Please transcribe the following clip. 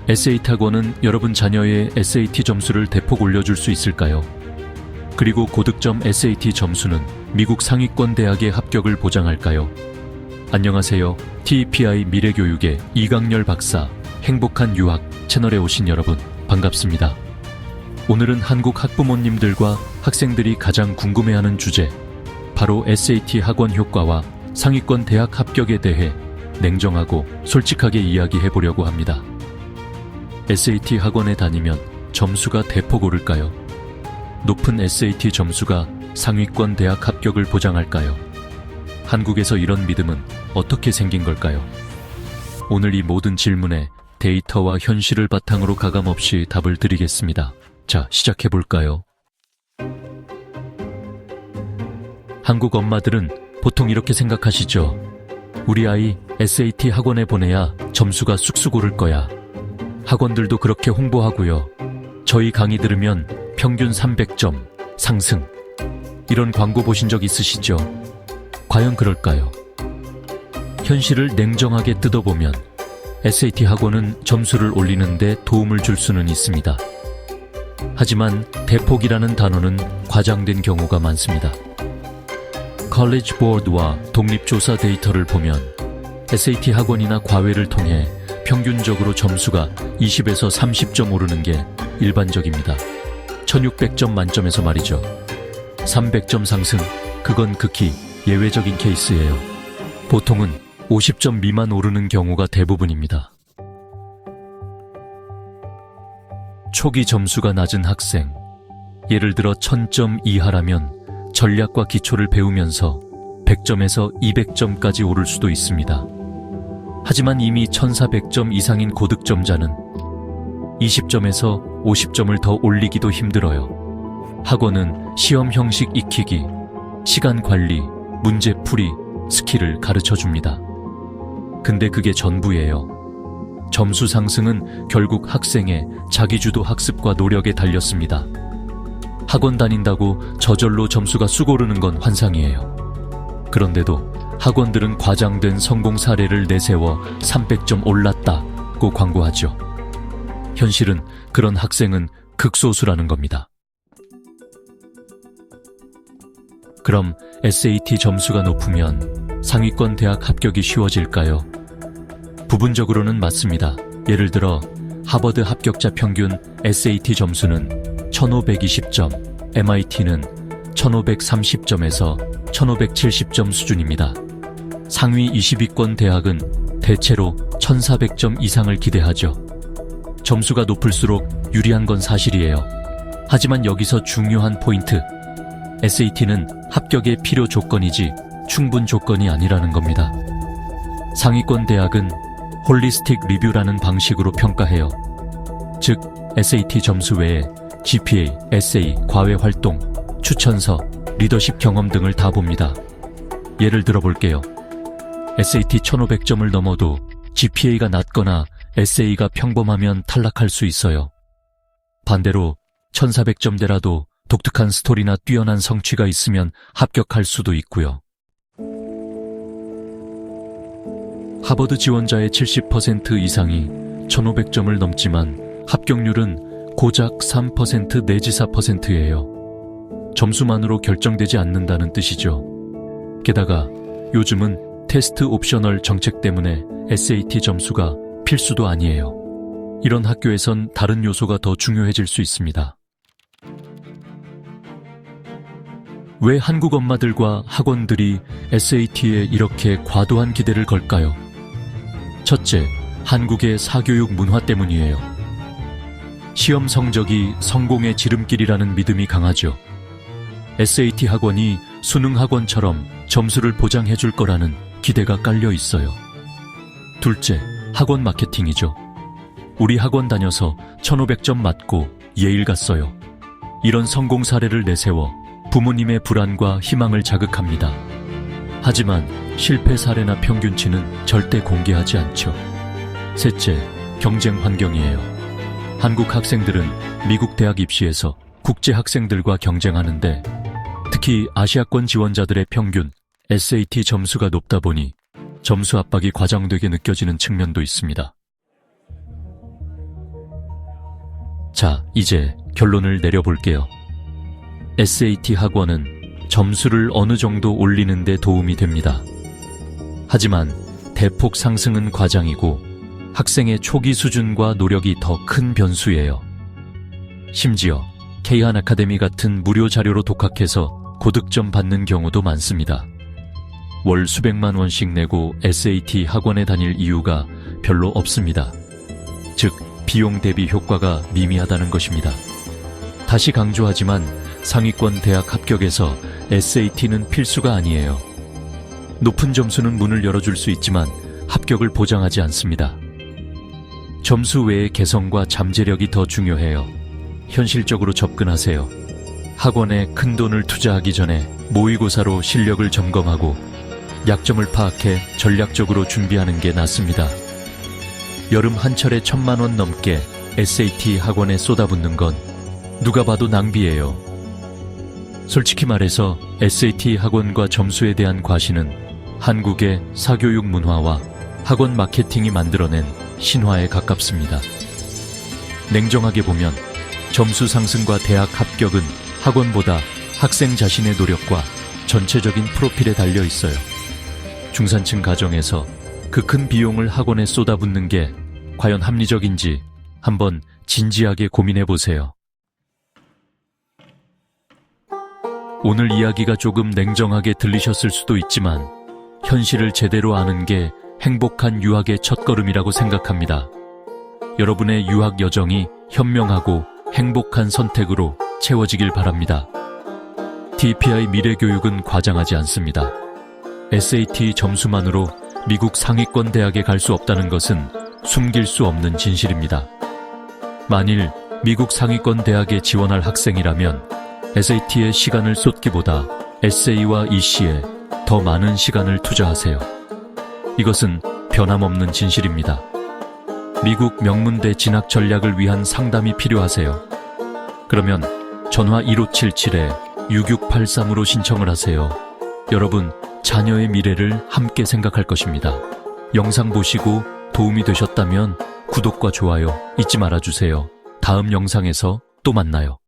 SAT 학원은 여러분 자녀의 SAT 점수를 대폭 올려줄 수 있을까요? 그리고 고득점 SAT 점수는 미국 상위권 대학의 합격을 보장할까요? 안녕하세요. TEPI 미래교육의 이강렬 박사, 행복한 유학 채널에 오신 여러분 반갑습니다. 오늘은 한국 학부모님들과 학생들이 가장 궁금해하는 주제, 바로 SAT 학원 효과와 상위권 대학 합격에 대해 냉정하고 솔직하게 이야기해보려고 합니다. SAT 학원에 다니면 점수가 대폭 오를까요? 높은 SAT 점수가 상위권 대학 합격을 보장할까요? 한국에서 이런 믿음은 어떻게 생긴 걸까요? 오늘 이 모든 질문에 데이터와 현실을 바탕으로 가감없이 답을 드리겠습니다. 자, 시작해볼까요? 한국 엄마들은 보통 이렇게 생각하시죠. 우리 아이 SAT 학원에 보내야 점수가 쑥쑥 오를 거야. 학원들도 그렇게 홍보하고요. 저희 강의 들으면 평균 300점 상승. 이런 광고 보신 적 있으시죠? 과연 그럴까요? 현실을 냉정하게 뜯어보면 SAT 학원은 점수를 올리는데 도움을 줄 수는 있습니다. 하지만 대폭이라는 단어는 과장된 경우가 많습니다. 컬리지 보드와 독립조사 데이터를 보면 SAT 학원이나 과외를 통해 평균적으로 점수가 20에서 30점 오르는 게 일반적입니다. 1600점 만점에서 말이죠. 300점 상승, 그건 극히 예외적인 케이스예요. 보통은 50점 미만 오르는 경우가 대부분입니다. 초기 점수가 낮은 학생, 예를 들어 1000점 이하라면 전략과 기초를 배우면서 100점에서 200점까지 오를 수도 있습니다. 하지만 이미 1400점 이상인 고득점자는 20점에서 50점을 더 올리기도 힘들어요. 학원은 시험 형식 익히기, 시간 관리, 문제 풀이, 스킬을 가르쳐줍니다. 근데 그게 전부예요. 점수 상승은 결국 학생의 자기주도 학습과 노력에 달렸습니다. 학원 다닌다고 저절로 점수가 쑥 오르는 건 환상이에요. 그런데도 학원들은 과장된 성공 사례를 내세워 300점 올랐다고 광고하죠. 현실은 그런 학생은 극소수라는 겁니다. 그럼 SAT 점수가 높으면 상위권 대학 합격이 쉬워질까요? 부분적으로는 맞습니다. 예를 들어 하버드 합격자 평균 SAT 점수는 1520점, MIT는 1530점에서 1570점 수준입니다. 상위 20위권 대학은 대체로 1400점 이상을 기대하죠. 점수가 높을수록 유리한 건 사실이에요. 하지만 여기서 중요한 포인트, SAT는 합격의 필요 조건이지 충분 조건이 아니라는 겁니다. 상위권 대학은 홀리스틱 리뷰라는 방식으로 평가해요. 즉, SAT 점수 외에 GPA, 에세이, 과외 활동, 추천서, 리더십 경험 등을 다 봅니다. 예를 들어 볼게요. SAT 1500점을 넘어도 GPA가 낮거나 에세이가 평범하면 탈락할 수 있어요. 반대로 1400점대라도 독특한 스토리나 뛰어난 성취가 있으면 합격할 수도 있고요. 하버드 지원자의 70% 이상이 1500점을 넘지만 합격률은 고작 3% 내지 4%예요. 점수만으로 결정되지 않는다는 뜻이죠. 게다가 요즘은 테스트 옵셔널 정책 때문에 SAT 점수가 필수도 아니에요. 이런 학교에선 다른 요소가 더 중요해질 수 있습니다. 왜 한국 엄마들과 학원들이 SAT에 이렇게 과도한 기대를 걸까요? 첫째, 한국의 사교육 문화 때문이에요. 시험 성적이 성공의 지름길이라는 믿음이 강하죠. SAT 학원이 수능 학원처럼 점수를 보장해 줄 거라는 기대가 깔려 있어요. 둘째, 학원 마케팅이죠. 우리 학원 다녀서 1500점 맞고 예일 갔어요. 이런 성공 사례를 내세워 부모님의 불안과 희망을 자극합니다. 하지만 실패 사례나 평균치는 절대 공개하지 않죠. 셋째, 경쟁 환경이에요. 한국 학생들은 미국 대학 입시에서 국제 학생들과 경쟁하는데 특히 아시아권 지원자들의 평균 SAT 점수가 높다 보니 점수 압박이 과장되게 느껴지는 측면도 있습니다. 자, 이제 결론을 내려볼게요. SAT 학원은 점수를 어느 정도 올리는 데 도움이 됩니다. 하지만 대폭 상승은 과장이고 학생의 초기 수준과 노력이 더 큰 변수예요. 심지어 K한 아카데미 같은 무료 자료로 독학해서 고득점 받는 경우도 많습니다. 월 수백만 원씩 내고 SAT 학원에 다닐 이유가 별로 없습니다. 즉, 비용 대비 효과가 미미하다는 것입니다. 다시 강조하지만 상위권 대학 합격에서 SAT는 필수가 아니에요. 높은 점수는 문을 열어줄 수 있지만 합격을 보장하지 않습니다. 점수 외의 개성과 잠재력이 더 중요해요. 현실적으로 접근하세요. 학원에 큰 돈을 투자하기 전에 모의고사로 실력을 점검하고 약점을 파악해 전략적으로 준비하는 게 낫습니다. 여름 한철에 1,000만 원 넘게 SAT 학원에 쏟아붓는 건 누가 봐도 낭비예요. 솔직히 말해서 SAT 학원과 점수에 대한 과시는 한국의 사교육 문화와 학원 마케팅이 만들어낸 신화에 가깝습니다. 냉정하게 보면 점수 상승과 대학 합격은 학원보다 학생 자신의 노력과 전체적인 프로필에 달려 있어요. 중산층 가정에서 그 큰 비용을 학원에 쏟아붓는 게 과연 합리적인지 한번 진지하게 고민해 보세요. 오늘 이야기가 조금 냉정하게 들리셨을 수도 있지만 현실을 제대로 아는 게 행복한 유학의 첫걸음이라고 생각합니다. 여러분의 유학 여정이 현명하고 행복한 선택으로 채워지길 바랍니다. TPI 미래교육은 과장하지 않습니다. SAT 점수만으로 미국 상위권 대학에 갈 수 없다는 것은 숨길 수 없는 진실입니다. 만일 미국 상위권 대학에 지원할 학생이라면 SAT에 시간을 쏟기보다 에세이와 EC에 더 많은 시간을 투자하세요. 이것은 변함없는 진실입니다. 미국 명문대 진학 전략을 위한 상담이 필요하세요. 그러면 전화 1577-6683으로 신청을 하세요. 여러분, 자녀의 미래를 함께 생각할 것입니다. 영상 보시고 도움이 되셨다면 구독과 좋아요 잊지 말아주세요. 다음 영상에서 또 만나요.